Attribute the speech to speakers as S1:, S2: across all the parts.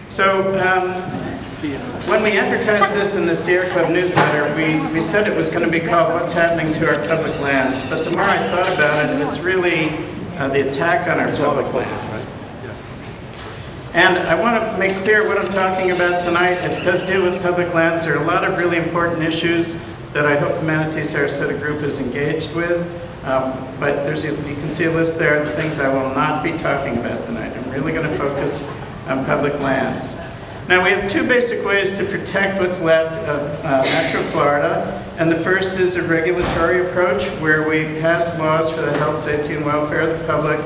S1: So when we advertised this in the Sierra Club newsletter, we said it was going to be called What's Happening to Our Public Lands. But the more I thought about it, it's really the attack on our public lands. And I want to make clear what I'm talking about tonight. It does deal with public lands. There are a lot of really important issues that I hope the Manatee Sarasota group is engaged with. But you can see a list there of things I will not be talking about tonight. I'm really going to focus on public lands. Now, we have two basic ways to protect what's left of natural Florida. And the first is a regulatory approach where we pass laws for the health, safety, and welfare of the public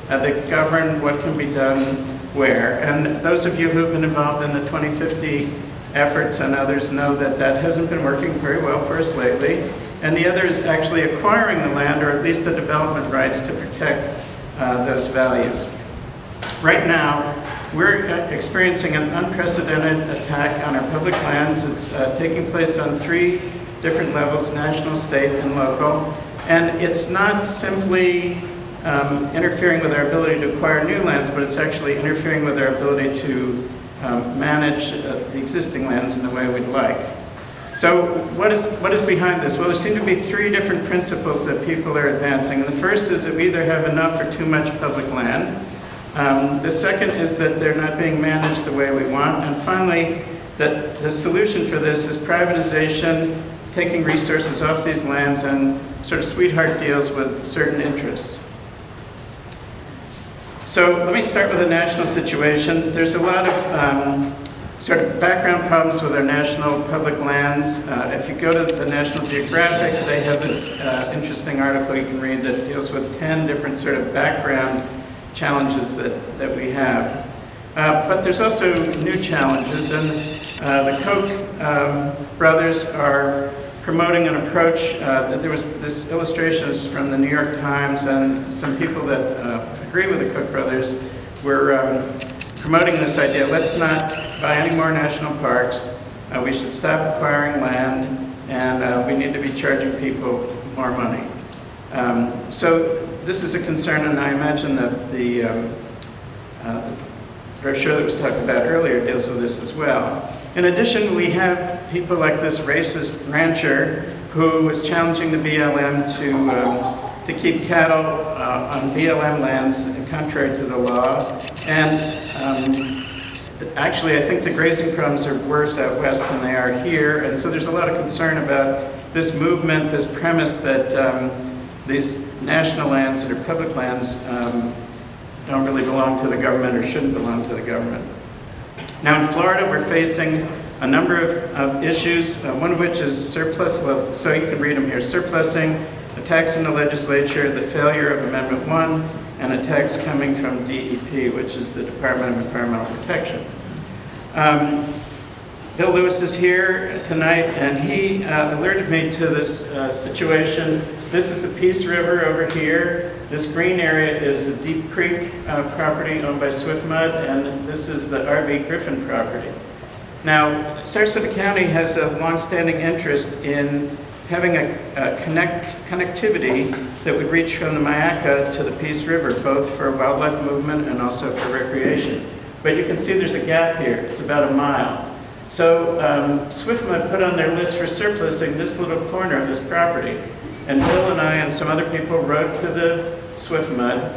S1: that govern what can be done where. And those of you who have been involved in the 2050 efforts and others know that that hasn't been working very well for us lately. And the other is actually acquiring the land, or at least the development rights, to protect those values. Right now, we're experiencing an unprecedented attack on our public lands. It's taking place on 3 different levels: national, state, and local. And it's not simply interfering with our ability to acquire new lands, but it's actually interfering with our ability to manage the existing lands in the way we'd like. So what is behind this? Well, there seem to be 3 different principles that people are advancing. And the first is that we either have enough or too much public land. The second is that they're not being managed the way we want. And finally, that the solution for this is privatization, taking resources off these lands, and sort of sweetheart deals with certain interests. So let me start with the national situation. There's a lot of sort of background problems with our national public lands. If you go to the National Geographic, they have this interesting article you can read that deals with 10 different sort of background challenges that we have. But there's also new challenges, and the Koch brothers are promoting an approach. There was this illustration is from the New York Times, and some people that agree with the Koch brothers were promoting this idea: let's not buy any more national parks, we should stop acquiring land, and we need to be charging people more money. So this is a concern, and I imagine that the brochure that was talked about earlier deals with this as well. In addition, we have people like this racist rancher who is challenging the BLM to keep cattle on BLM lands contrary to the law. And actually, I think the grazing problems are worse out west than they are here. And so there's a lot of concern about this movement, this premise that these national lands that are public lands don't really belong to the government or shouldn't belong to the government. Now in Florida, we're facing a number of issues, one of which is surplus, well, so you can read them here: surplusing, attacks in the legislature, the failure of Amendment 1, and attacks coming from DEP, which is the Department of Environmental Protection. Bill Lewis is here tonight, and he alerted me to this situation. This is the Peace River over here. This green area is the Deep Creek property owned by Swiftmud, and this is the R.V. Griffin property. Now, Sarasota County has a longstanding interest in having a connectivity that would reach from the Myakka to the Peace River, both for wildlife movement and also for recreation. But you can see there's a gap here. It's about a mile. So Swiftmud put on their list for surplusing this little corner of this property. And Bill and I and some other people wrote to the Swiftmud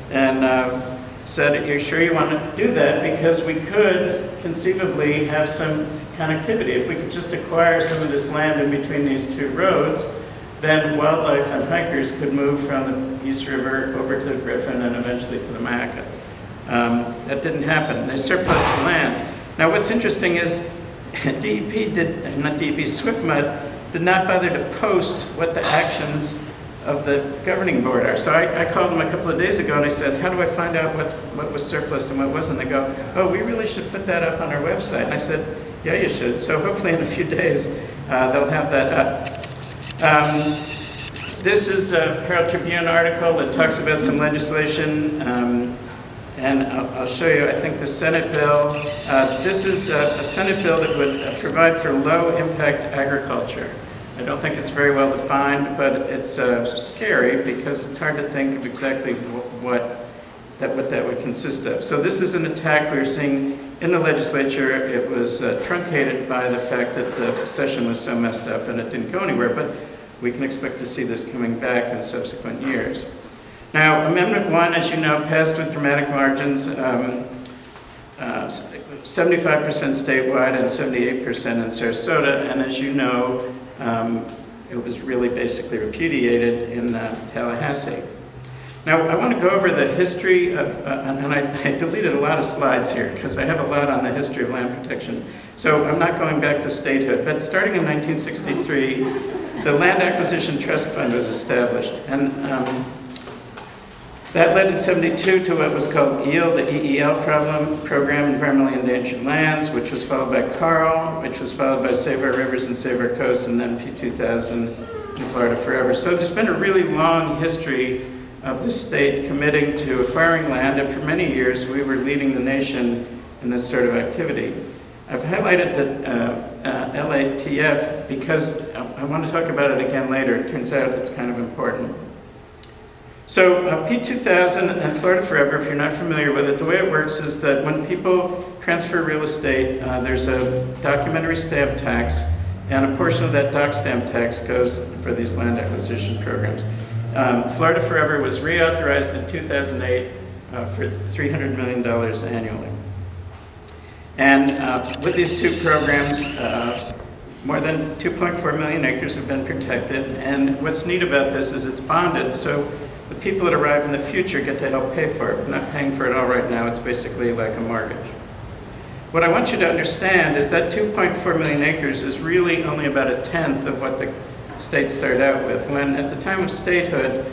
S1: and said, "You're sure you want to do that? Because we could conceivably have some connectivity. If we could just acquire some of this land in between these 2 roads, then wildlife and hikers could move from the Peace River over to the Griffin and eventually to the Myakka." That didn't happen. They surplused the land. Now what's interesting is Swiftmud did not bother to post what the actions of the governing board are. So I called them a couple of days ago and I said, "How do I find out what was surplused and what wasn't?" They go, "Oh, we really should put that up on our website." And I said, "Yeah, you should." So hopefully in a few days they'll have that up. This is a Herald Tribune article that talks about some legislation, and I'll show you, I think, the Senate bill. This is a Senate bill that would provide for low-impact agriculture. I don't think it's very well defined, but it's scary because it's hard to think of exactly what that would consist of. So this is an attack we're seeing in the legislature, it was truncated by the fact that the session was so messed up and it didn't go anywhere, but we can expect to see this coming back in subsequent years. Now, Amendment 1, as you know, passed with dramatic margins, 75% statewide and 78% in Sarasota, and as you know, it was really basically repudiated in Tallahassee. Now, I want to go over the history of, and I deleted a lot of slides here because I have a lot on the history of land protection. So I'm not going back to statehood, but starting in 1963, the Land Acquisition Trust Fund was established. And that led in '72 to what was called EEL, the EEL Program, Environmentally Endangered Lands, which was followed by CARL, which was followed by Save Our Rivers and Save Our Coasts, and then P2000 in Florida Forever. So there's been a really long history of the state committing to acquiring land, and for many years we were leading the nation in this sort of activity. I've highlighted the LATF because I want to talk about it again later. It turns out it's kind of important. So P2000 and Florida Forever, if you're not familiar with it, the way it works is that when people transfer real estate, there's a documentary stamp tax, and a portion of that doc stamp tax goes for these land acquisition programs. Florida Forever was reauthorized in 2008 for $300 million annually. And with these two programs, more than 2.4 million acres have been protected. And what's neat about this is it's bonded, so the people that arrive in the future get to help pay for it. We're not paying for it all right now. It's basically like a mortgage. What I want you to understand is that 2.4 million acres is really only about a tenth of what the state started out with. When at the time of statehood,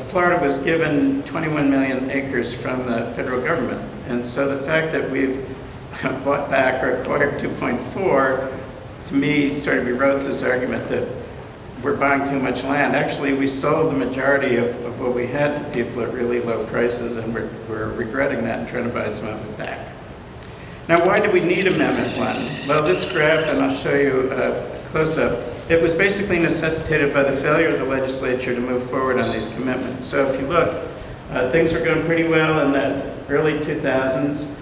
S1: Florida was given 21 million acres from the federal government. And so the fact that we've bought back or acquired 2.4, to me, sort of erodes this argument that we're buying too much land. Actually, we sold the majority of what we had to people at really low prices, and we're regretting that and trying to buy some of it back. Now, why do we need Amendment 1? Well, this graph, and I'll show you a close-up, it was basically necessitated by the failure of the legislature to move forward on these commitments. So if you look, things were going pretty well in the early 2000s.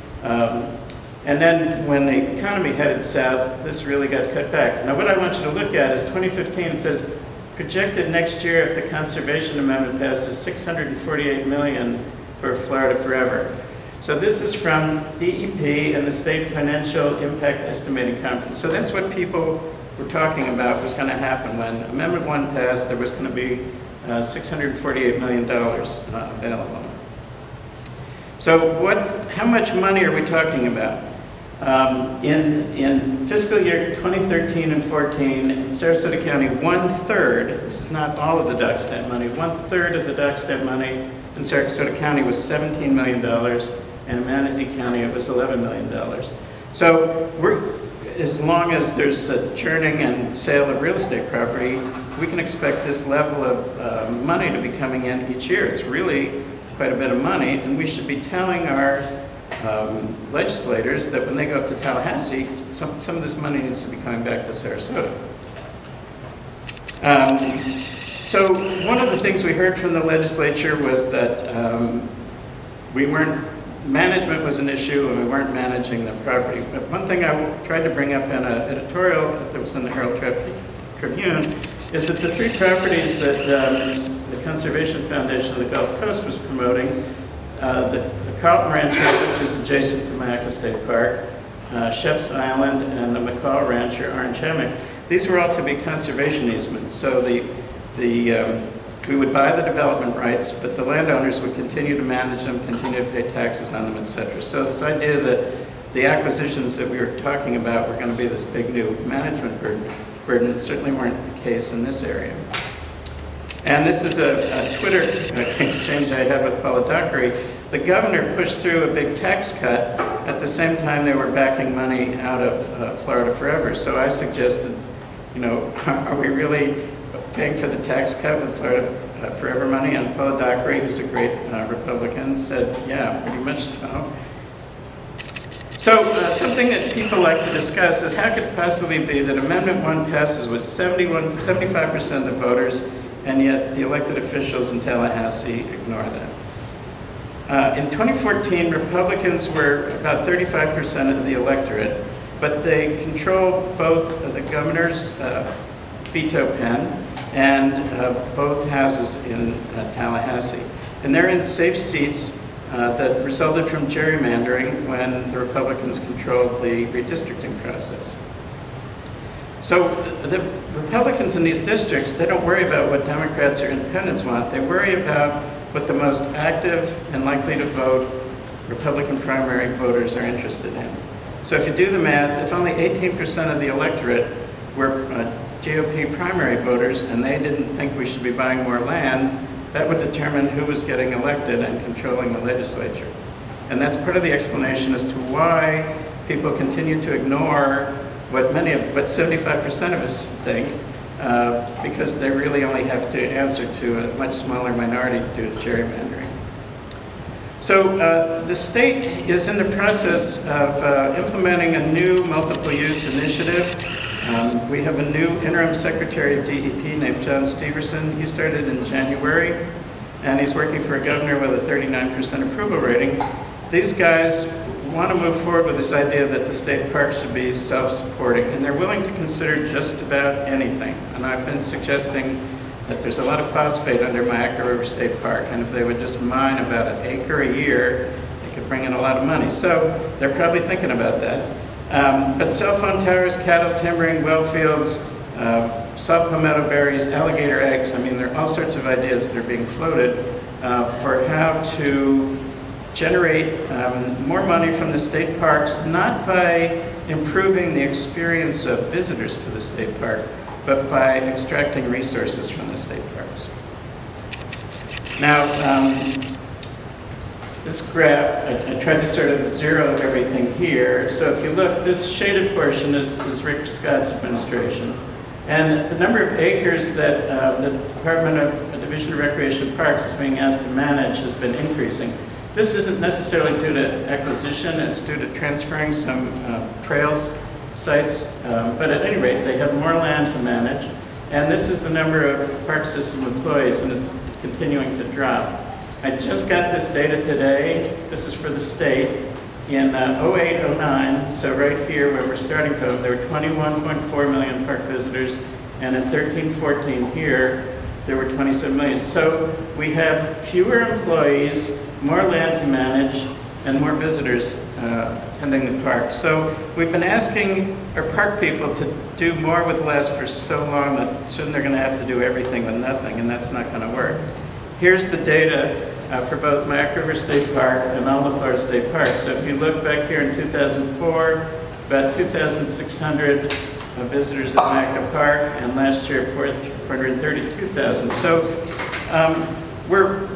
S1: And then when the economy headed south, this really got cut back. Now what I want you to look at is 2015, it says, projected next year if the Conservation Amendment passes, $648 million for Florida Forever. So this is from DEP and the State Financial Impact Estimating Conference. So that's what people were talking about was going to happen when Amendment 1 passed. There was going to be $648 million available. So how much money are we talking about? In fiscal year 2013 and 14, in Sarasota County, 1/3, this is not all of the doc stamp money, 1/3 of the doc stamp money in Sarasota County was $17 million, and in Manatee County it was $11 million. So as long as there's a churning and sale of real estate property, we can expect this level of money to be coming in each year. It's really quite a bit of money, and we should be telling our legislators that when they go up to Tallahassee, some of this money needs to be coming back to Sarasota. So one of the things we heard from the legislature was that management was an issue and we weren't managing the property. But one thing I tried to bring up in an editorial that was in the Herald Tribune is that the three properties that the Conservation Foundation of the Gulf Coast was promoting, the Carlton Rancher, which is adjacent to Myakka State Park, Sheps Island, and the McCall Rancher, Orange Hammock. These were all to be conservation easements. So we would buy the development rights, but the landowners would continue to manage them, continue to pay taxes on them, etc. So this idea that the acquisitions that we were talking about were going to be this big new management burden certainly weren't the case in this area. And this is a Twitter exchange I had with Paula Dockery. The governor pushed through a big tax cut at the same time they were backing money out of Florida Forever. So I suggested, are we really paying for the tax cut with Florida Forever money? And Paula Dockery, who's a great Republican, said, yeah, pretty much so. So something that people like to discuss is how could it possibly be that Amendment 1 passes with 75% of the voters, and yet the elected officials in Tallahassee ignore that? In 2014, Republicans were about 35% of the electorate, but they control both the governor's veto pen and both houses in Tallahassee. And they're in safe seats that resulted from gerrymandering when the Republicans controlled the redistricting process. So the Republicans in these districts, they don't worry about what Democrats or independents want. They worry about what the most active and likely to vote Republican primary voters are interested in. So if you do the math, if only 18% of the electorate were GOP primary voters and they didn't think we should be buying more land, that would determine who was getting elected and controlling the legislature. And that's part of the explanation as to why people continue to ignore what 75% of us think, because they really only have to answer to a much smaller minority due to gerrymandering. So the state is in the process of implementing a new multiple use initiative. We have a new interim secretary of DEP named John Steverson. He started in January, and he's working for a governor with a 39% approval rating. These guys want to move forward with this idea that the state park should be self-supporting, and they're willing to consider just about anything. And I've been suggesting that there's a lot of phosphate under Myakka River State Park, and if they would just mine about an acre a year, they could bring in a lot of money. So they're probably thinking about that. But cell phone towers, cattle timbering, well fields, saw palmetto berries, alligator eggs, I mean, there are all sorts of ideas that are being floated for how to generate more money from the state parks, not by improving the experience of visitors to the state park, but by extracting resources from the state parks. Now, this graph, I tried to sort of zero everything here. So if you look, this shaded portion is Rick Scott's administration. And the number of acres that the Department of Division of Recreation Parks is being asked to manage has been increasing. This isn't necessarily due to acquisition, it's due to transferring some trails sites, but at any rate, they have more land to manage. And this is the number of park system employees, and it's continuing to drop. I just got this data today. This is for the state. In 08-09, so right here where we're starting from, there were 21.4 million park visitors, and in 13-14 here, there were 27 million. So we have fewer employees, more land to manage, and more visitors attending the park. So we've been asking our park people to do more with less for so long that soon they're going to have to do everything with nothing, and that's not going to work. Here's the data for both Myakka River State Park and all the Florida State Parks. So if you look back here in 2004, about 2,600 visitors at Myakka Park, and last year 432,000. So we're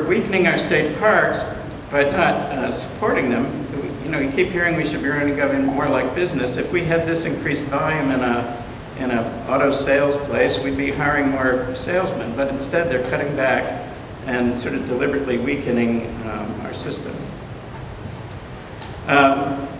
S1: weakening our state parks by not supporting them. You know, you keep hearing we should be running government more like business. If we had this increased volume in an auto sales place, we'd be hiring more salesmen, but instead they're cutting back and sort of deliberately weakening our system.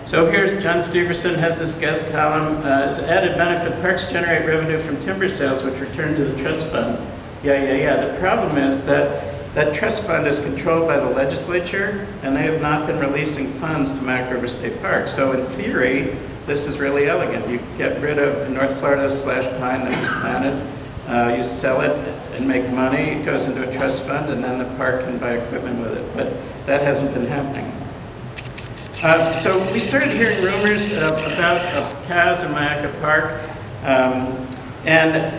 S1: So here's John Steverson has this guest column. As added benefit, parks generate revenue from timber sales, which return to the trust fund. Yeah. The problem is that that trust fund is controlled by the legislature, and they have not been releasing funds to Myakka River State Park. So in theory, this is really elegant. You get rid of North Florida /pine that was planted, you sell it and make money, it goes into a trust fund, and then the park can buy equipment with it. But that hasn't been happening. So we started hearing rumors about cows in Myakka Park, and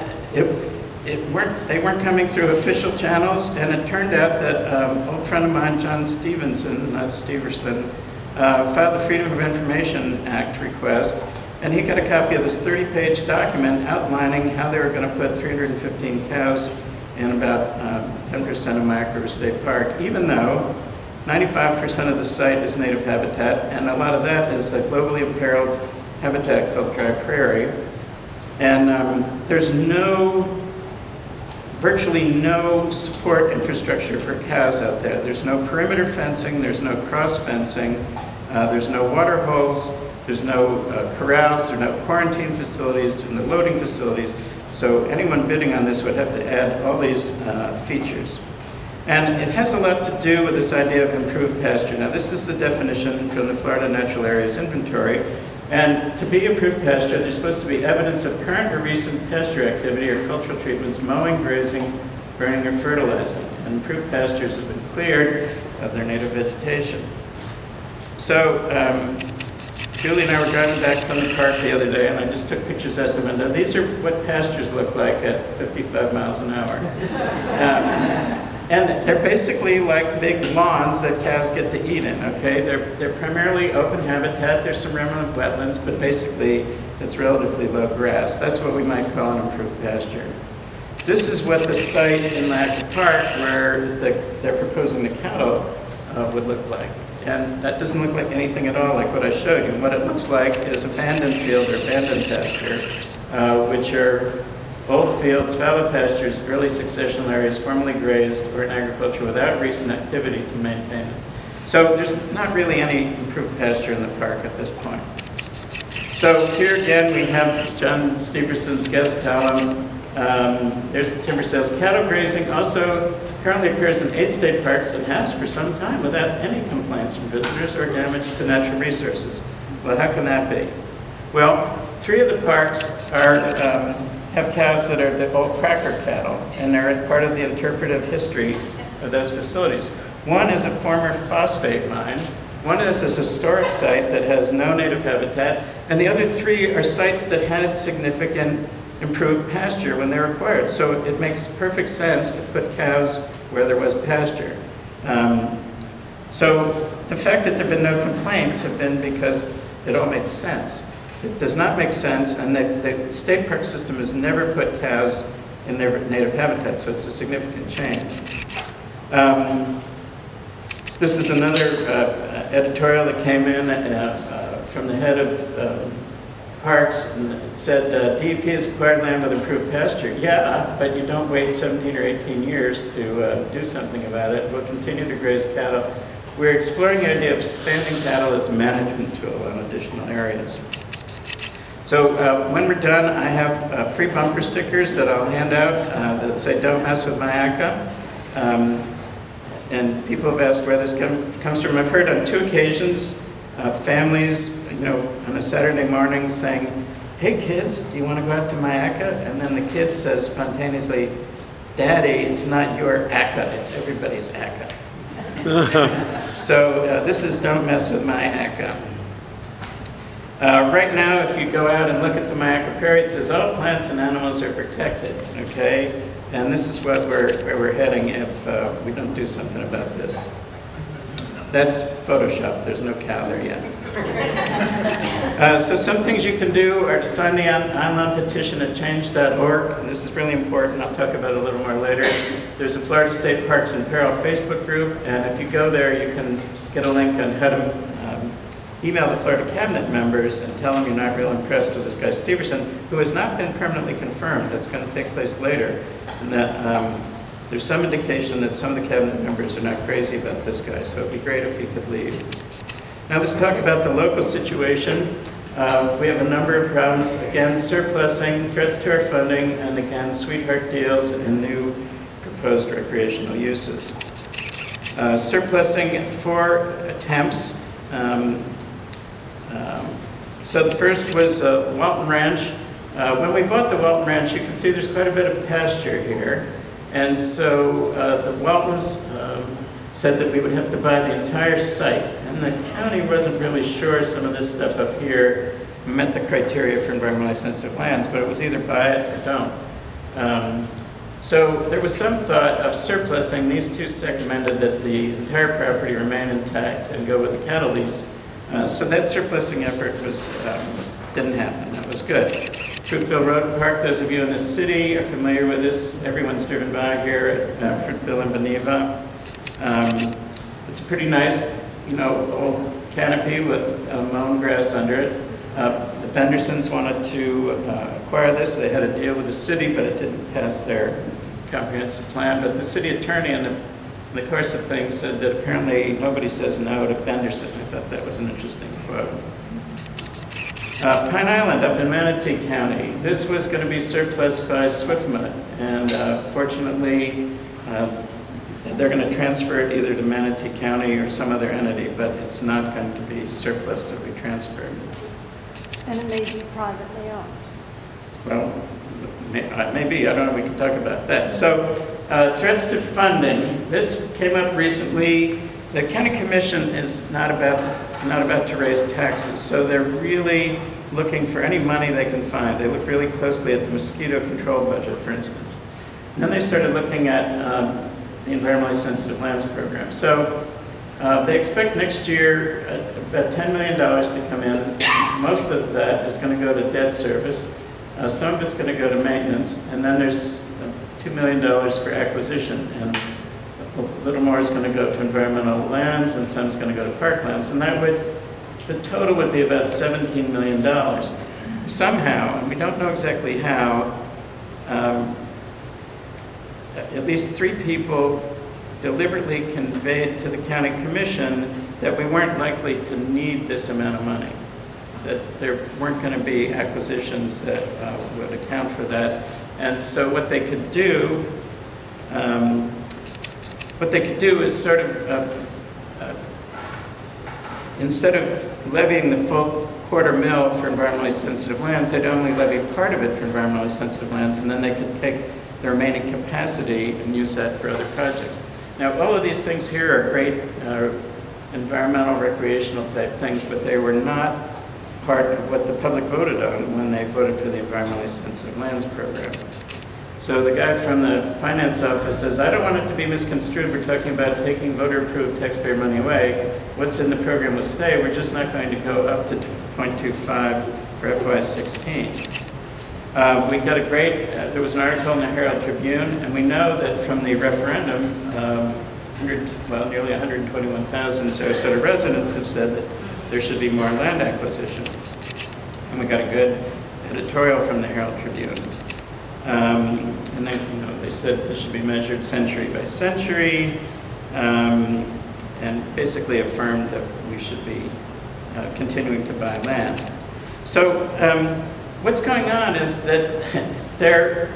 S1: they weren't coming through official channels, and it turned out that an old friend of mine, John Stevenson, not Steverson, filed a Freedom of Information Act request, and he got a copy of this 30-page document outlining how they were going to put 315 cows in about 10% of Myakka River State Park, even though 95% of the site is native habitat, and a lot of that is a globally imperiled habitat called dry prairie. And there's virtually no support infrastructure for cows out there. There's no perimeter fencing, there's no cross fencing, there's no water holes, there's no corrals, there are no quarantine facilities, and no loading facilities. So anyone bidding on this would have to add all these features. And it has a lot to do with this idea of improved pasture. Now, this is the definition from the Florida Natural Areas Inventory. And to be improved pasture, there's supposed to be evidence of current or recent pasture activity or cultural treatments, mowing, grazing, burning, or fertilizing. And improved pastures have been cleared of their native vegetation. So, Julie and I were driving back from the park the other day, and I just took pictures at the window. These are what pastures look like at 55 miles an hour. And they're basically like big lawns that cows get to eat in, okay? They're primarily open habitat. There's some remnant wetlands, but basically it's relatively low grass. That's what we might call an improved pasture. This is what the site in Myakka Park where they're proposing the cattle would look like. And that doesn't look like anything at all like what I showed you. What it looks like is abandoned field or abandoned pasture, which are old fields, fallow pastures, early successional areas formerly grazed or in agriculture without recent activity to maintain it. So there's not really any improved pasture in the park at this point. So here again we have John Steverson's guest column. There's the timber sales. Cattle grazing also currently appears in 8 state parks and has for some time without any complaints from visitors or damage to natural resources. Well, how can that be? Well, 3 of the parks have cows that are the old cracker cattle, and they're part of the interpretive history of those facilities. One is a former phosphate mine. One is a historic site that has no native habitat, and the other 3 are sites that had significant improved pasture when they were acquired. So it makes perfect sense to put cows where there was pasture. So the fact that there have been no complaints have been because it all made sense. It does not make sense, and the state park system has never put cows in their native habitat, so it's a significant change. This is another editorial that came in from the head of parks, and it said, DEP has acquired land with improved pasture. Yeah, but you don't wait 17 or 18 years to do something about it. We'll continue to graze cattle. We're exploring the idea of expanding cattle as a management tool on additional areas. So when we're done, I have free bumper stickers that I'll hand out that say, "Don't mess with Myakka." And people have asked where this comes from. I've heard on 2 occasions families, on a Saturday morning saying, "Hey kids, do you want to go out to Myakka?" And then the kid says spontaneously, "Daddy, it's not your akka, it's everybody's akka." So this is "Don't mess with Myakka." Right now, if you go out and look at the Myakka Prairie, it says all plants and animals are protected, okay? And this is where we're heading if we don't do something about this. That's Photoshop, there's no cow there yet. So some things you can do are to sign the online petition at change.org, and this is really important, I'll talk about it a little more later. There's a Florida State Parks in Peril Facebook group, and if you go there, you can get a link on how to email the Florida Cabinet members and tell them you're not real impressed with this guy Steverson, who has not been permanently confirmed. That's going to take place later. And that there's some indication that some of the Cabinet members are not crazy about this guy, so it'd be great if he could leave. Now let's talk about the local situation. We have a number of problems. Again, surplusing, threats to our funding, and again, sweetheart deals and new proposed recreational uses. Surplusing 4 attempts. So the first was Walton Ranch. When we bought the Walton Ranch, you can see there's quite a bit of pasture here. And so the Waltons said that we would have to buy the entire site. And the county wasn't really sure some of this stuff up here met the criteria for environmentally sensitive lands, but it was either buy it or don't. So there was some thought of surplusing. These 2 recommended that the entire property remain intact and go with the cattle lease. So that surplusing effort didn't happen. That was good. Fruitville Road Park, those of you in the city are familiar with this. Everyone's driven by here at Fruitville and Beneva. It's a pretty nice, old canopy with mown grass under it. The Bendersons wanted to acquire this. They had a deal with the city, but it didn't pass their comprehensive plan. But the city attorney, in the course of things, said that apparently nobody says no to Benderson. I thought that was an interesting quote. Pine Island up in Manatee County. This was going to be surplus by Swiftmud, and fortunately, they're going to transfer it either to Manatee County or some other entity, but it's not going to be surplus to be transferred.
S2: And it may be privately owned.
S1: Well, maybe, I don't know, we can talk about that. So, threats to funding. This came up recently. The county commission is not about to raise taxes, so they're really looking for any money they can find. They look really closely at the mosquito control budget, for instance. And then they started looking at the environmentally sensitive lands program. So they expect next year about $10 million to come in. Most of that is going to go to debt service. Some of it's going to go to maintenance, and then there's $2 million for acquisition, and a little more is going to go to environmental lands, and some is going to go to parklands, and that would, the total would be about $17 million. Somehow, and we don't know exactly how, at least 3 people deliberately conveyed to the county commission that we weren't likely to need this amount of money, that there weren't going to be acquisitions that would account for that. And so what they could do is sort of, instead of levying the full $250,000 for environmentally sensitive lands, they'd only levy part of it for environmentally sensitive lands, and then they could take the remaining capacity and use that for other projects. Now, all of these things here are great environmental, recreational type things, but they were not part of what the public voted on when they voted for the environmentally sensitive lands program. So the guy from the finance office says, I don't want it to be misconstrued. We're talking about taking voter-approved taxpayer money away. What's in the program will stay. We're just not going to go up to 2.25 for FY16. We got a great, there was an article in the Herald Tribune, and we know that from the referendum, nearly 121,000 Sarasota residents have said that there should be more land acquisition. And we got a good editorial from the Herald Tribune. And then, they said this should be measured century by century, and basically affirmed that we should be continuing to buy land. So what's going on is that they're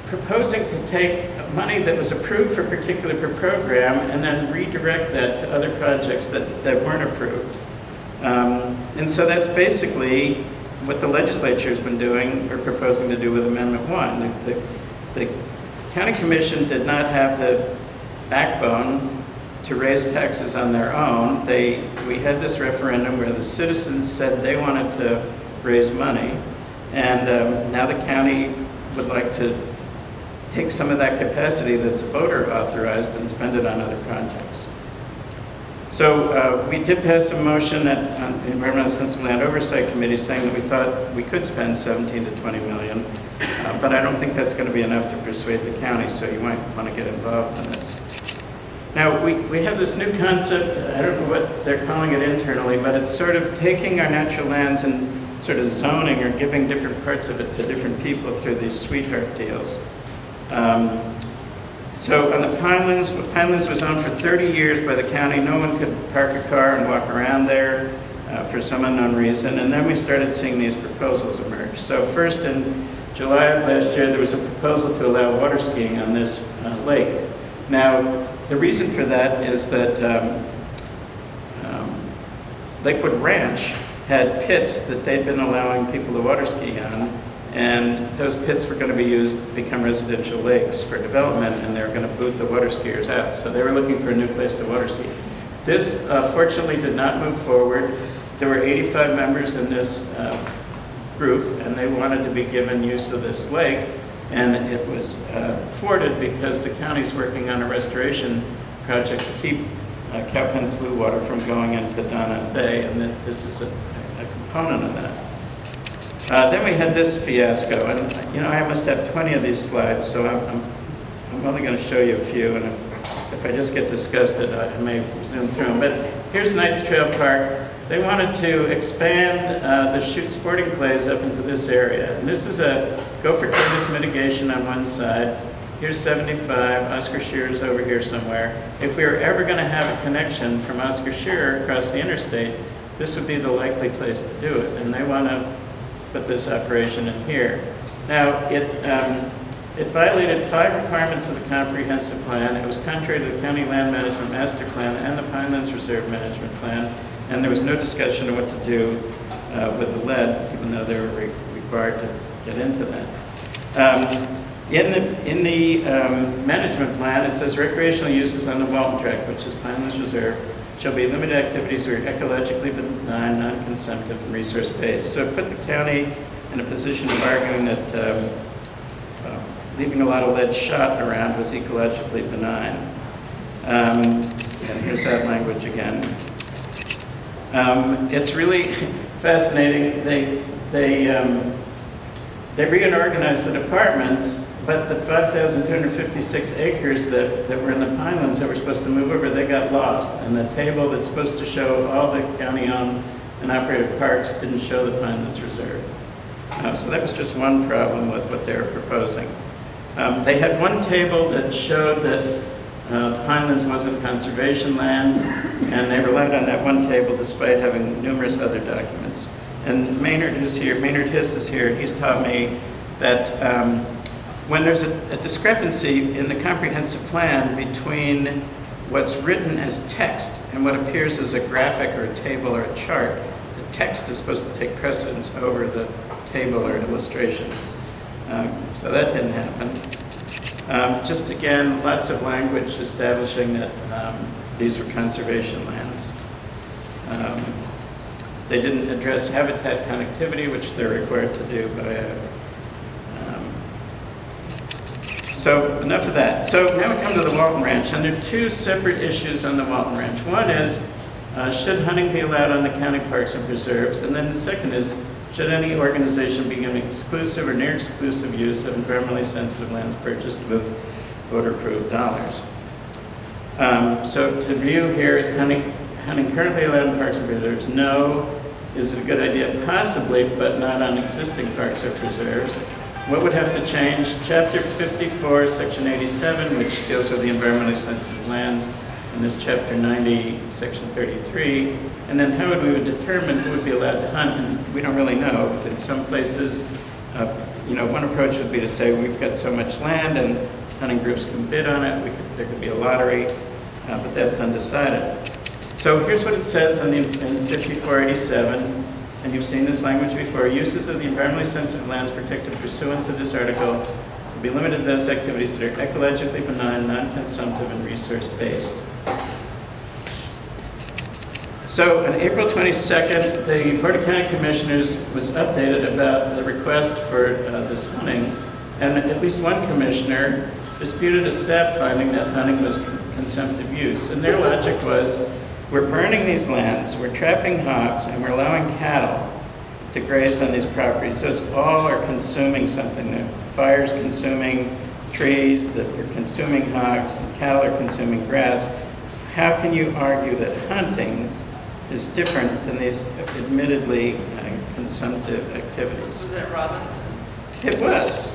S1: proposing to take money that was approved for a particular program and then redirect that to other projects that weren't approved. And so that's basically what the legislature has been doing or proposing to do with Amendment 1. The county commission did not have the backbone to raise taxes on their own. We had this referendum where the citizens said they wanted to raise money, and now the county would like to take some of that capacity that's voter authorized and spend it on other projects. So we did pass a motion on the Environmental Sensitive Land Oversight Committee saying that we thought we could spend 17 to 20 million, but I don't think that's going to be enough to persuade the county, so you might want to get involved in this. Now, we have this new concept, I don't know what they're calling it internally, but it's sort of taking our natural lands and sort of zoning or giving different parts of it to different people through these sweetheart deals. So on the Pinelands was owned for 30 years by the county. No one could park a car and walk around there for some unknown reason. And then we started seeing these proposals emerge. So first in July of last year, there was a proposal to allow water skiing on this lake. Now, the reason for that is that Lakewood Ranch had pits that they'd been allowing people to water ski on, and those pits were going to become residential lakes for development, and they were going to boot the water skiers out. So they were looking for a new place to water ski. This, fortunately, did not move forward. There were 85 members in this group, and they wanted to be given use of this lake, and it was thwarted because the county's working on a restoration project to keep Cowpen Slough water from going into Donna Bay, and that this is a component of that. Then we had this fiasco, and I must have 20 of these slides, so I'm only going to show you a few, and if I just get disgusted, I may zoom through them. But here's Knights Trail Park. They wanted to expand the sporting clays up into this area, and this is a gopher tortoise mitigation on one side. Here's 75, Oscar Shear's over here somewhere. If we were ever going to have a connection from Oscar Shear across the interstate, this would be the likely place to do it, and they want to put this operation in here. Now, It violated 5 requirements of the comprehensive plan. It was contrary to the county land management master plan and the Pinelands Reserve Management Plan, and there was no discussion of what to do with the lead, even though they were required to get into that. In the management plan, it says recreational uses on the Walton Tract, which is Pinelands Reserve, shall be limited activities that are ecologically benign, non-consumptive, and resource-based. So it put the county in a position of arguing that leaving a lot of lead shot around was ecologically benign. And here's that language again. It's really fascinating. They reorganized the departments, but the 5,256 acres that were in the Pinelands that were supposed to move over, they got lost. And the table that's supposed to show all the county-owned and operated parks didn't show the Pinelands Reserve. So that was just one problem with what they were proposing. They had one table that showed that Pinelands wasn't conservation land, and they relied on that one table despite having numerous other documents. And Maynard, who's here, Maynard Hiss is here, he's taught me that when there's a discrepancy in the comprehensive plan between what's written as text and what appears as a graphic or a table or a chart, the text is supposed to take precedence over the table or illustration. So that didn't happen. Just again, lots of language establishing that these were conservation lands. They didn't address habitat connectivity, which they're required to do by So enough of that. So now we come to the Walton Ranch, and there are 2 separate issues on the Walton Ranch. One is, should hunting be allowed on the county parks and preserves? And then the second is, should any organization be given exclusive or near exclusive use of environmentally sensitive lands purchased with voter-approved dollars? So to review here, is hunting currently allowed in parks and preserves? No. Is it a good idea? Possibly, but not on existing parks or preserves. What would have to change? Chapter 54, Section 87, which deals with the environmentally sensitive lands, and this Chapter 90, Section 33. And then how would we determine who would be allowed to hunt? And we don't really know. In some places, one approach would be to say we've got so much land and hunting groups can bid on it. There could be a lottery, but that's undecided. So here's what it says in 5487. And you've seen this language before. Uses of the environmentally sensitive lands protected pursuant to this article will be limited to those activities that are ecologically benign, non-consumptive, and resource-based. So on April 22nd, the Board of County Commissioners was updated about the request for this hunting, and at least one commissioner disputed a staff finding that hunting was consumptive use. And their logic was, we're burning these lands, we're trapping hogs, and we're allowing cattle to graze on these properties. Those all are consuming something. The fire's consuming trees, that we're consuming hogs, and cattle are consuming grass. How can you argue that hunting is different than these admittedly consumptive activities?
S3: Was it Robinson?
S1: It was.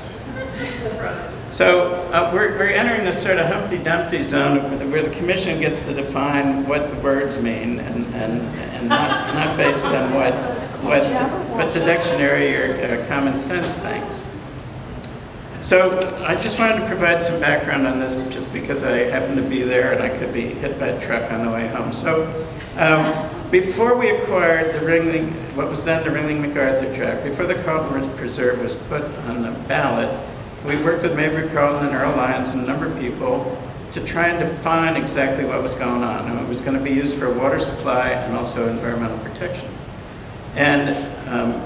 S1: So we're entering this sort of Humpty Dumpty zone where the commission gets to define what the words mean and not based on what the dictionary or common sense thinks. So I just wanted to provide some background on this just because I happened to be there and I could be hit by a truck on the way home. So before we acquired the Ringling, what was then the Ringling-MacArthur Tract, before the Carlton Preserve was put on the ballot, we worked with Mabry Carlton and Earl Lyons and a number of people to try and define exactly what was going on. And it was going to be used for water supply and also environmental protection. And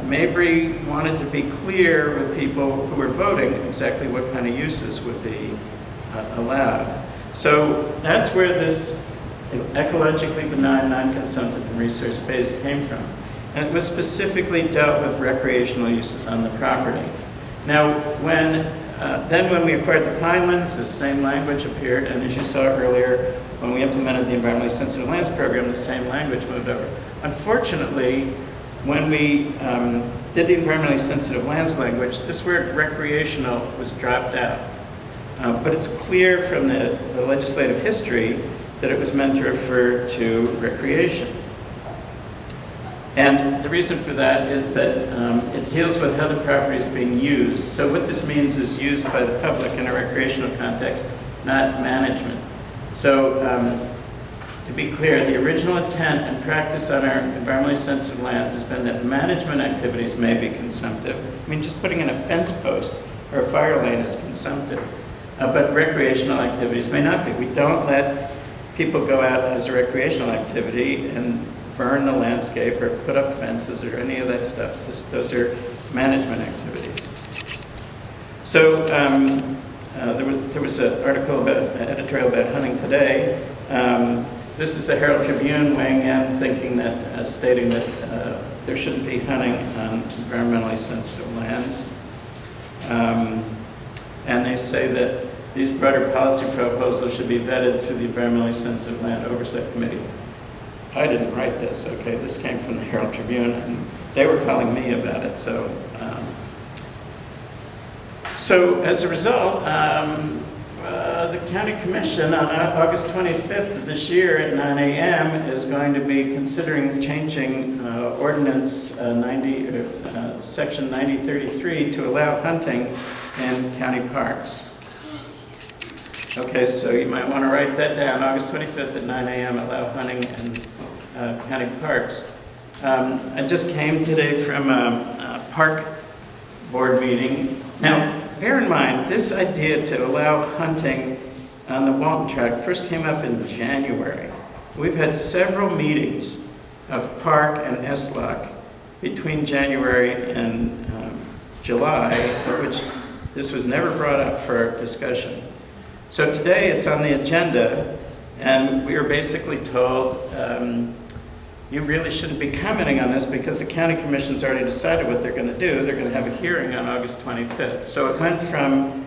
S1: Mabry wanted to be clear with people who were voting exactly what kind of uses would be allowed. So that's where this ecologically benign, non-consumptive, and resource-based came from. And it was specifically dealt with recreational uses on the property. Now, when we acquired the Pinelands, the same language appeared, and as you saw earlier, when we implemented the Environmentally Sensitive Lands Program, the same language moved over. Unfortunately, when we did the Environmentally Sensitive Lands language, this word recreational was dropped out. But it's clear from the legislative history that it was meant to refer to recreation. And the reason for that is that it deals with how the property is being used. So what this means is used by the public in a recreational context, not management. So to be clear, the original intent and practice on our environmentally sensitive lands has been that management activities may be consumptive. I mean, just putting in a fence post or a fire lane is consumptive, but recreational activities may not be. We don't let people go out as a recreational activity and burn the landscape or put up fences or any of that stuff. Those are management activities. So there was an article about, an editorial about hunting today. This is the Herald Tribune weighing in, thinking that, stating that there shouldn't be hunting on environmentally sensitive lands. And they say that these broader policy proposals should be vetted through the Environmentally Sensitive Land Oversight Committee. I didn't write this, okay? This came from the Herald Tribune, and they were calling me about it. So, so as a result, the County Commission on August 25th of this year at 9 a.m. is going to be considering changing Ordinance Section 9033 to allow hunting in county parks. Okay, so you might want to write that down. August 25th at 9 a.m. allow hunting in county parks. I just came today from a park board meeting. Now, bear in mind, this idea to allow hunting on the Walton tract first came up in January. We've had several meetings of park and SLOC between January and July, for which this was never brought up for discussion. So today it's on the agenda, and we are basically told you really shouldn't be commenting on this because the County Commission's already decided what they're going to do. They're going to have a hearing on August 25th. So it went from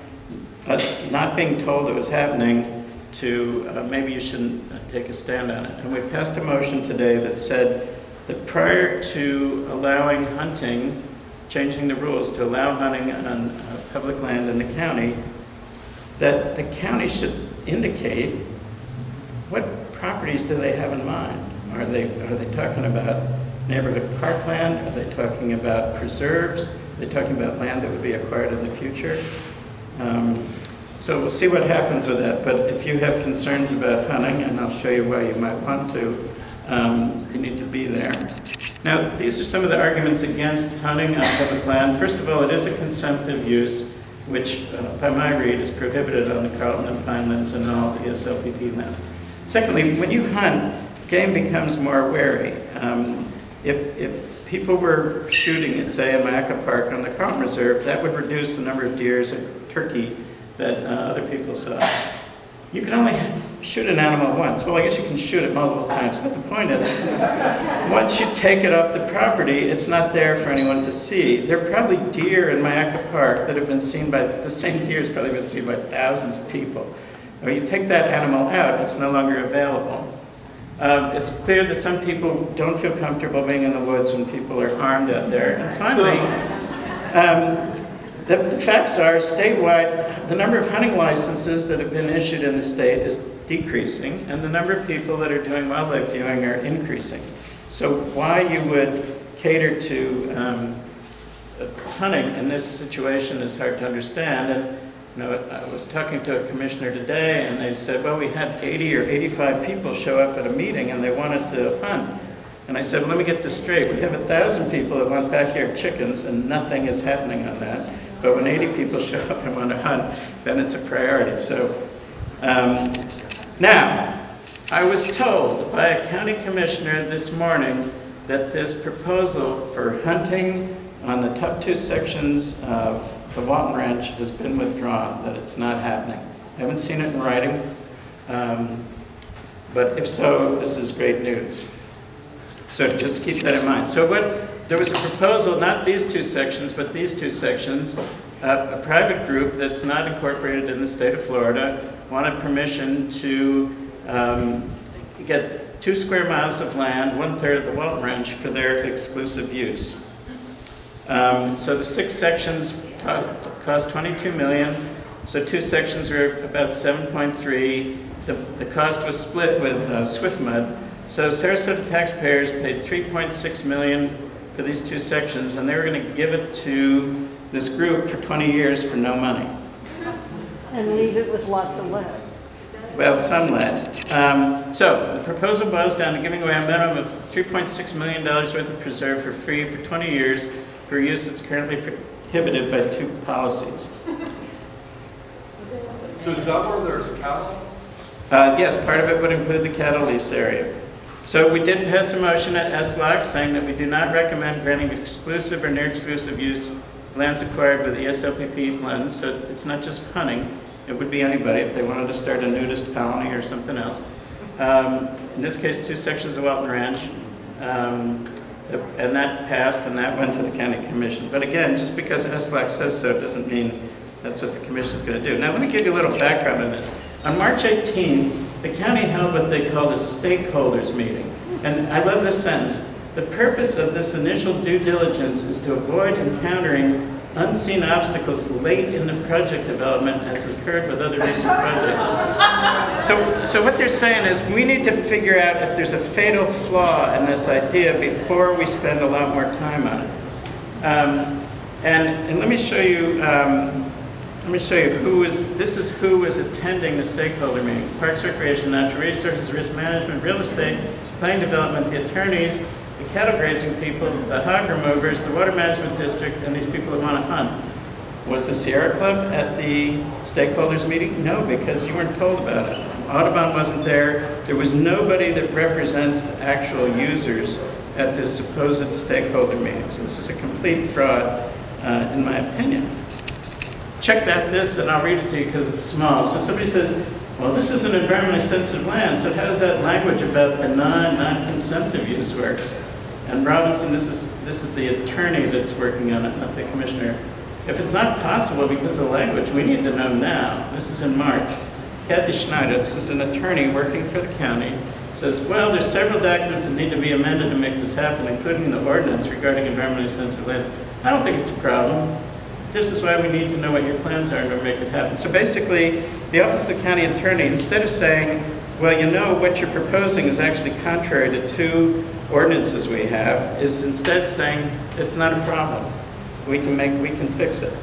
S1: us not being told it was happening to maybe you shouldn't take a stand on it. And we passed a motion today that said that prior to allowing hunting, changing the rules to allow hunting on public land in the county, that the county should indicate what properties do they have in mind. Are they talking about neighborhood parkland? Are they talking about preserves? Are they talking about land that would be acquired in the future? So we'll see what happens with that. But if you have concerns about hunting, and I'll show you why you might want to, you need to be there. Now, these are some of the arguments against hunting on public land. First of all, it is a consumptive use, which by my read is prohibited on the Carlton and Pinelands and all the SLPP lands. Secondly, when you hunt, game becomes more wary. If people were shooting at, say, a Myakka Park on the Carlton Reserve, that would reduce the number of deers or turkey that other people saw. You can only shoot an animal once. Well, I guess you can shoot it multiple times, but the point is, once you take it off the property, it's not there for anyone to see. There are probably deer in Myakka Park that have been seen by, the same deer has probably been seen by thousands of people. When you take that animal out, it's no longer available. It's clear that some people don't feel comfortable being in the woods when people are armed out there. And finally, the facts are, statewide, the number of hunting licenses that have been issued in the state is decreasing, and the number of people that are doing wildlife viewing are increasing. So why you would cater to hunting in this situation is hard to understand. And you know, I was talking to a commissioner today, and they said, well, we had 80 or 85 people show up at a meeting, and they wanted to hunt. And I said, well, let me get this straight. We have 1,000 people that want backyard chickens, and nothing is happening on that. But when 80 people show up and want to hunt, then it's a priority. So now, I was told by a county commissioner this morning that this proposal for hunting on the top 2 sections of the Walton Ranch has been withdrawn, that it's not happening. I haven't seen it in writing, but if so, this is great news. So just keep that in mind. So there was a proposal, not these 2 sections, but these 2 sections. A private group that's not incorporated in the state of Florida wanted permission to get 2 square miles of land, 1/3 of the Walton Ranch, for their exclusive use. So the 6 sections cost $22 million. So 2 sections are about $7.3. The cost was split with Swiftmud. So Sarasota taxpayers paid $3.6 million for these 2 sections, and they were going to give it to this group for 20 years for no money.
S2: And leave it with lots of lead.
S1: Well, some lead. So the proposal boils down to giving away a minimum of $3.6 million worth of preserve for free for 20 years for use that's currently prohibited by 2 policies.
S3: So is that where there's cattle?
S1: Yes, part of it would include the cattle lease area. So we did pass a motion at SLOC saying that we do not recommend granting exclusive or near exclusive use of lands acquired with ESLPP lens. So it's not just hunting. It would be anybody if they wanted to start a nudist colony or something else. In this case, 2 sections of Walton Ranch. And that passed, and that went to the county commission. But again, just because SLOC says so doesn't mean that's what the commission is going to do. Now, let me give you a little background on this. On March 18th, the county held what they called a stakeholders meeting. And I love this sentence. The purpose of this initial due diligence is to avoid encountering unseen obstacles late in the project development as occurred with other recent projects. So what they're saying is we need to figure out if there's a fatal flaw in this idea before we spend a lot more time on it. And let me show you who is attending the stakeholder meeting. Parks, Recreation, Natural Resources, Risk Management, Real Estate, Planning Development, the attorneys, the cattle grazing people, the hog removers, the water management district, and these people that want to hunt. Was the Sierra Club at the stakeholders meeting? No, because you weren't told about it. Audubon wasn't there. There was nobody that represents the actual users at this supposed stakeholder meeting. So this is a complete fraud, in my opinion. Check this, and I'll read it to you because it's small. So somebody says, well, this is an environmentally sensitive land, so how does that language about the non-consumptive use work? And Robinson, this is the attorney that's working on it, not the commissioner. If it's not possible because of the language, we need to know now. This is in March. Kathy Schneider, this is an attorney working for the county, says, well, there's several documents that need to be amended to make this happen, including the ordinance regarding environmentally sensitive lands. I don't think it's a problem. This is why we need to know what your plans are to make it happen. So basically, the Office of the County Attorney, instead of saying, well, you know, what you're proposing is actually contrary to 2 ordinances we have, is instead saying, it's not a problem. We can fix it.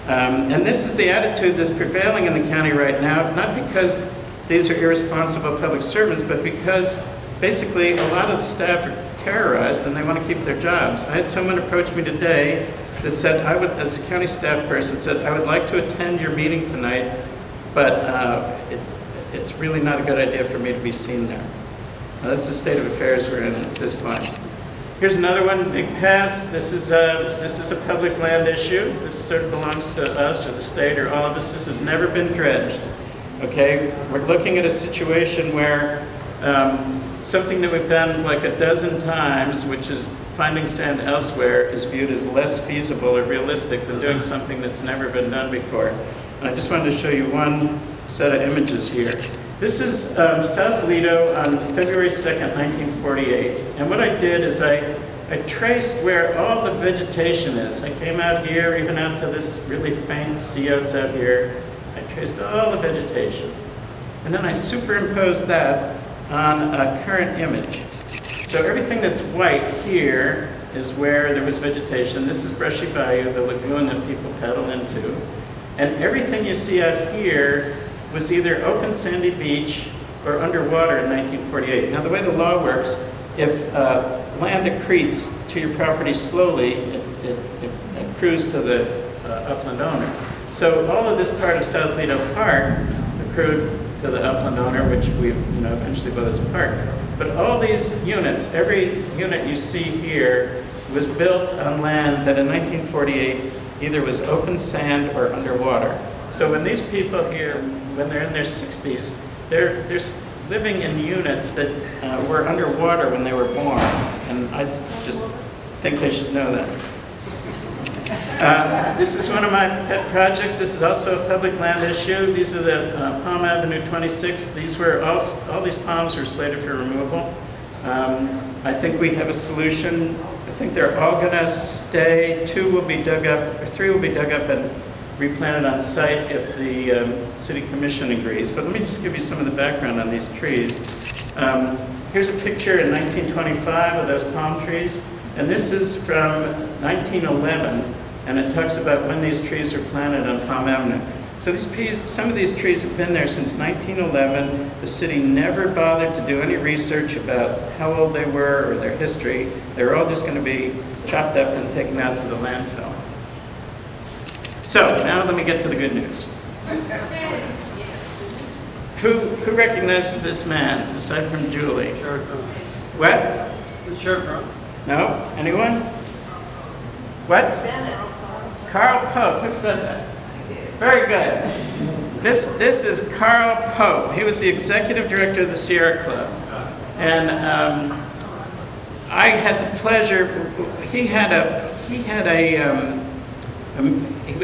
S1: And this is the attitude that's prevailing in the county right now, not because these are irresponsible public servants, but because basically a lot of the staff are terrorized and they want to keep their jobs. I had someone approach me today that said, as a county staff person, said, I would like to attend your meeting tonight, but it's really not a good idea for me to be seen there. Now, that's the state of affairs we're in at this point. Here's another one, Big Pass. This is a public land issue. This sort of belongs to us or the state or all of us. This has never been dredged. Okay, we're looking at a situation where something that we've done like a dozen times, which is finding sand elsewhere, is viewed as less feasible or realistic than doing something that's never been done before. And I just wanted to show you one set of images here. This is South Lido on February 2nd, 1948. And what I did is I traced where all the vegetation is. I came out here, even out to this really faint sea oats out here. I traced all the vegetation. And then I superimposed that on a current image. So everything that's white here is where there was vegetation. This is Brushy Bayou, the lagoon that people paddle into. And everything you see out here was either open sandy beach or underwater in 1948. Now the way the law works, if land accretes to your property slowly, it accrues to the upland owner. So all of this part of South Lido Park accrued to the upland owner, which we eventually bought as a park. But all these units, every unit you see here, was built on land that in 1948 either was open sand or underwater. So when these people here, when they're in their 60s, they're living in units that were underwater when they were born. And I just think they should know that. This is one of my pet projects. This is also a public land issue. These are the Palm Avenue 26. These were all these palms were slated for removal. I think we have a solution. I think they're all going to stay. 2 will be dug up, or 3 will be dug up and replanted on site if the city commission agrees. But let me just give you some of the background on these trees. Here's a picture in 1925 of those palm trees, and this is from 1911, and it talks about when these trees were planted on Palm Avenue. So these trees, some of these trees have been there since 1911. The city never bothered to do any research about how old they were or their history. They were all just going to be chopped up and taken out to the landfill. So now let me get to the good news. Who recognizes this man, aside from Julie? What?
S3: The sheriff.
S1: No? Anyone? What? Carl Pope. Who said that? Very good. This is Carl Pope. He was the executive director of the Sierra Club. And I had the pleasure, he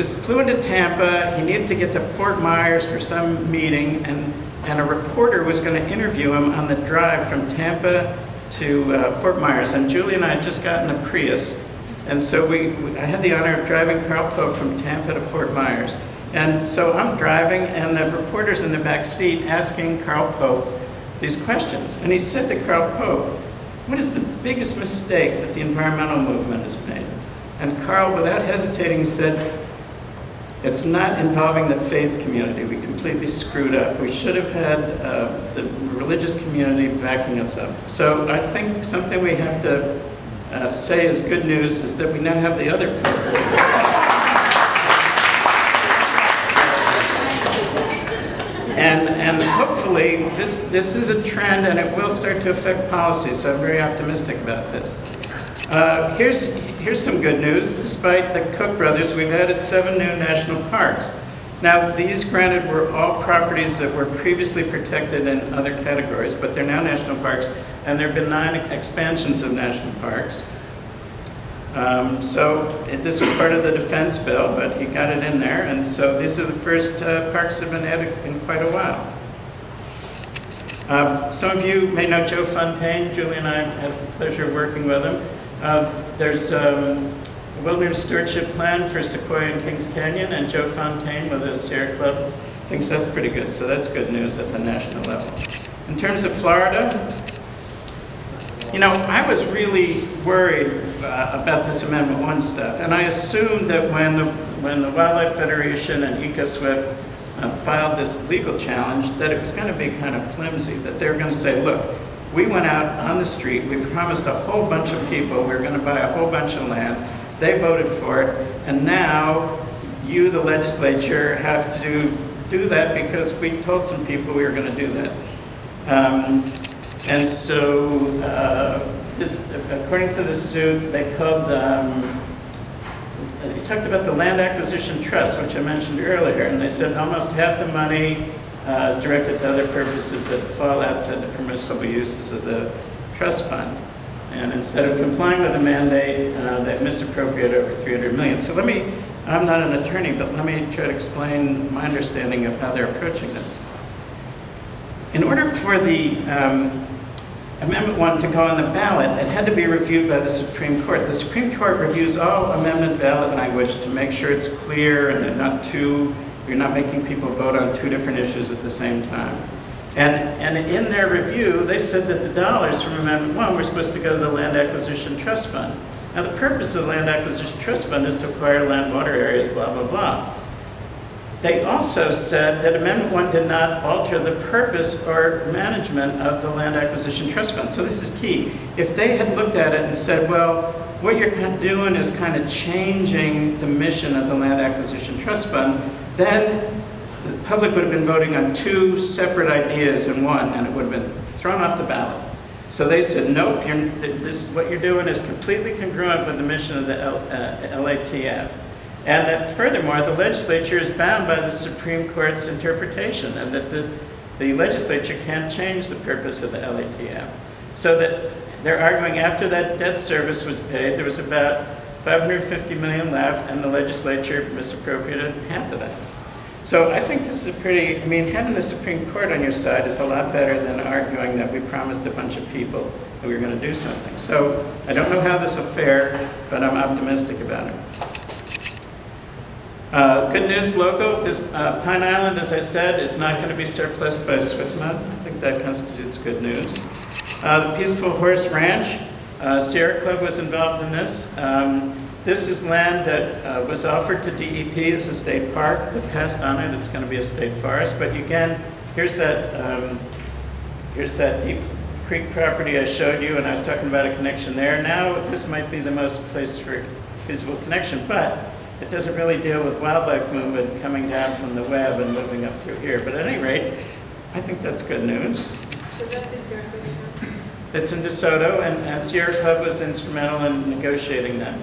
S1: flew into Tampa. He needed to get to Fort Myers for some meeting, and a reporter was going to interview him on the drive from Tampa to Fort Myers. And Julie and I had just gotten a Prius, and so I had the honor of driving Carl Pope from Tampa to Fort Myers. And so I'm driving, and the reporter's in the back seat asking Carl Pope these questions. And he said to Carl Pope, "What is the biggest mistake that the environmental movement has made?" And Carl, without hesitating, said, "It's not involving the faith community. We completely screwed up. We should have had the religious community backing us up." So I think something we have to say is good news is that we now have the other part. And hopefully this is a trend, and it will start to affect policy, so I'm very optimistic about this. Here's some good news. Despite the Koch brothers, we've added 7 new national parks. Now, these, granted, were all properties that were previously protected in other categories, but they're now national parks, and there have been 9 expansions of national parks. This was part of the defense bill, but he got it in there, and so these are the first parks that have been added in quite a while. Some of you may know Joe Fontaine. Julie and I had the pleasure of working with him. There's a wilderness stewardship plan for Sequoia and Kings Canyon, and Joe Fontaine with the Sierra Club thinks that's pretty good, so that's good news at the national level. In terms of Florida, you know, I was really worried about this Amendment 1 stuff, and I assumed that when the Wildlife Federation and EcoSwift filed this legal challenge, that it was going to be kind of flimsy, that they were going to say, look, we went out on the street, we promised a whole bunch of people we were going to buy a whole bunch of land, they voted for it, and now you, the legislature, have to do that because we told some people we were going to do that. And so, according to the suit, they talked about the Land Acquisition Trust, which I mentioned earlier, and they said almost half the money is directed to other purposes that fall outside the permissible uses of the trust fund. And instead of complying with the mandate, they've misappropriated over $300 million. So I'm not an attorney, but let me try to explain my understanding of how they're approaching this. In order for the Amendment 1 to go on the ballot, it had to be reviewed by the Supreme Court. The Supreme Court reviews all amendment ballot language to make sure it's clear and you're not making people vote on 2 different issues at the same time. And in their review, they said that the dollars from Amendment 1 were supposed to go to the Land Acquisition Trust Fund. Now, the purpose of the Land Acquisition Trust Fund is to acquire land, water areas, blah, blah, blah. They also said that Amendment 1 did not alter the purpose or management of the Land Acquisition Trust Fund. So this is key. If they had looked at it and said, well, what you're kind of doing is kind of changing the mission of the Land Acquisition Trust Fund, then the public would have been voting on 2 separate ideas in one, and it would have been thrown off the ballot. So they said, nope, what you're doing is completely congruent with the mission of the LATF. And that furthermore, the legislature is bound by the Supreme Court's interpretation, and that the legislature can't change the purpose of the LATF. So that they're arguing after that debt service was paid, there was about $550 million left, and the legislature misappropriated half of that. So I think this is having the Supreme Court on your side is a lot better than arguing that we promised a bunch of people that we were going to do something. So I don't know how this will fare, but I'm optimistic about it. Good news local, this Pine Island, as I said, is not going to be surplused by Swiftmud. I think that constitutes good news. The Peaceful Horse Ranch, Sierra Club was involved in this. This is land that was offered to DEP as a state park. They passed on it. It's going to be a state forest. But again, here's that Deep Creek property I showed you, and I was talking about a connection there. Now this might be the most place for feasible connection, but it doesn't really deal with wildlife movement coming down from the web and moving up through here. But at any rate, I think that's good news.
S4: So that's in Sarasota?
S1: It's in DeSoto, and Sierra Club was instrumental in negotiating that.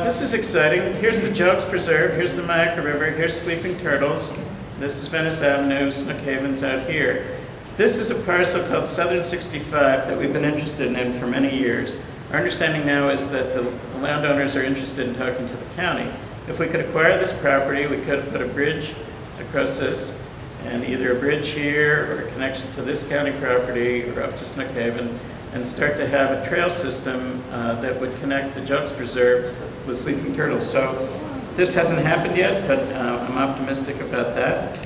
S1: This is exciting. Here's the Jogs Preserve, here's the Myakka River, here's Sleeping Turtles. This is Venice Avenue, Snook Haven's out here. This is a parcel called Southern 65 that we've been interested in for many years. Our understanding now is that the landowners are interested in talking to the county. If we could acquire this property, we could put a bridge across this, and either a bridge here or a connection to this county property or up to Snook Haven, and start to have a trail system that would connect the Jogs Preserve with Sleeping Turtles. So this hasn't happened yet, but I'm optimistic about that.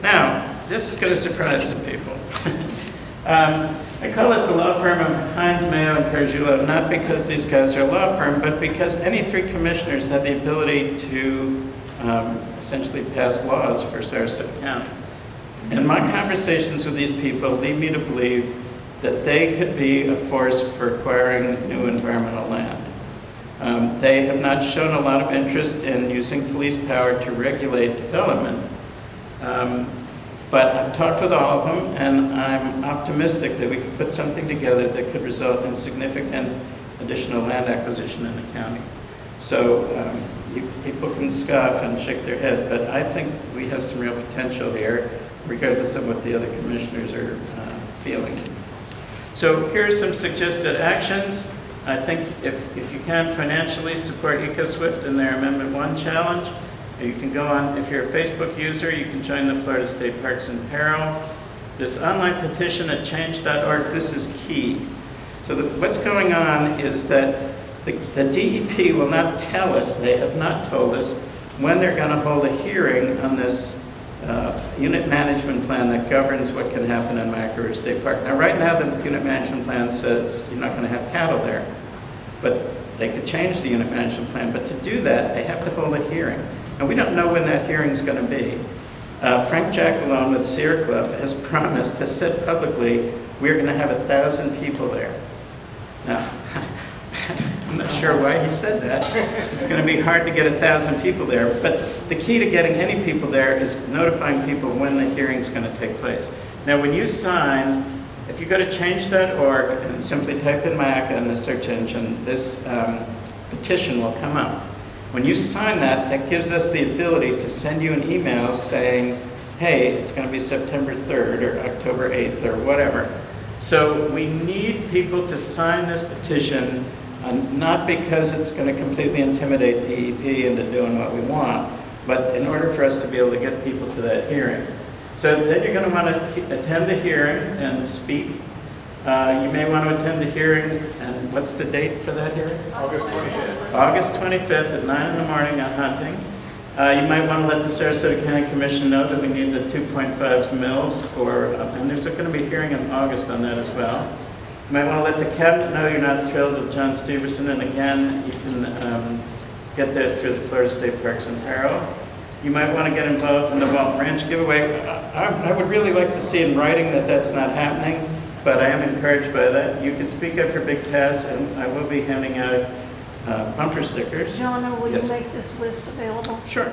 S1: Now, this is going to surprise some people. I call this a law firm of Hines, Mayo, and Cargillo, not because these guys are a law firm, but because any three commissioners had the ability to essentially pass laws for Sarasota County. And my conversations with these people lead me to believe that they could be a force for acquiring new environmental land. They have not shown a lot of interest in using police power to regulate development. But I've talked with all of them, and I'm optimistic that we could put something together that could result in significant additional land acquisition in the county. So people can scoff and shake their head, but I think we have some real potential here, regardless of what the other commissioners are feeling. So here are some suggested actions. I think if you can financially support EcoSwift in their Amendment 1 challenge, you can go on, if you're a Facebook user, you can join the Florida State Parks in Peril. This online petition at change.org, this is key. So what's going on is that the DEP will not tell us, they have not told us, when they're going to hold a hearing on this unit management plan that governs what can happen in Myakka River State Park. Now right now the unit management plan says you're not going to have cattle there, but they could change the unit management plan, but to do that they have to hold a hearing. And we don't know when that hearing is going to be. Frank Jackalone with Sierra Club has promised, has said publicly, we're going to have 1,000 people there. Now, I'm not sure why he said that. It's going to be hard to get 1,000 people there, but the key to getting any people there is notifying people when the hearing is going to take place. Now, when you sign, if you go to change.org and simply type in Myakka in the search engine, this petition will come up. When you sign that, that gives us the ability to send you an email saying, hey, it's going to be September 3rd or October 8th or whatever. So we need people to sign this petition, not because it's going to completely intimidate DEP into doing what we want, but in order for us to be able to get people to that hearing. So then you're going to want to attend the hearing and speak. You may want to attend the hearing, and what's the date for that hearing?
S4: August 25th.
S1: August 25th at 9 in the morning at Hunting. You might want to let the Sarasota County Commission know that we need the 2.5 mils for, and there's going to be a hearing in August on that as well. You might want to let the cabinet know you're not thrilled with John Steverson, and again, you can get there through the Florida State Parks in Peril. You might want to get involved in the Walton Ranch giveaway. I would really like to see in writing that that's not happening, but I am encouraged by that. You can speak up for Big Pass, and I will be handing out bumper stickers.
S2: John, will
S1: Yes.
S2: you make this list available?
S1: Sure.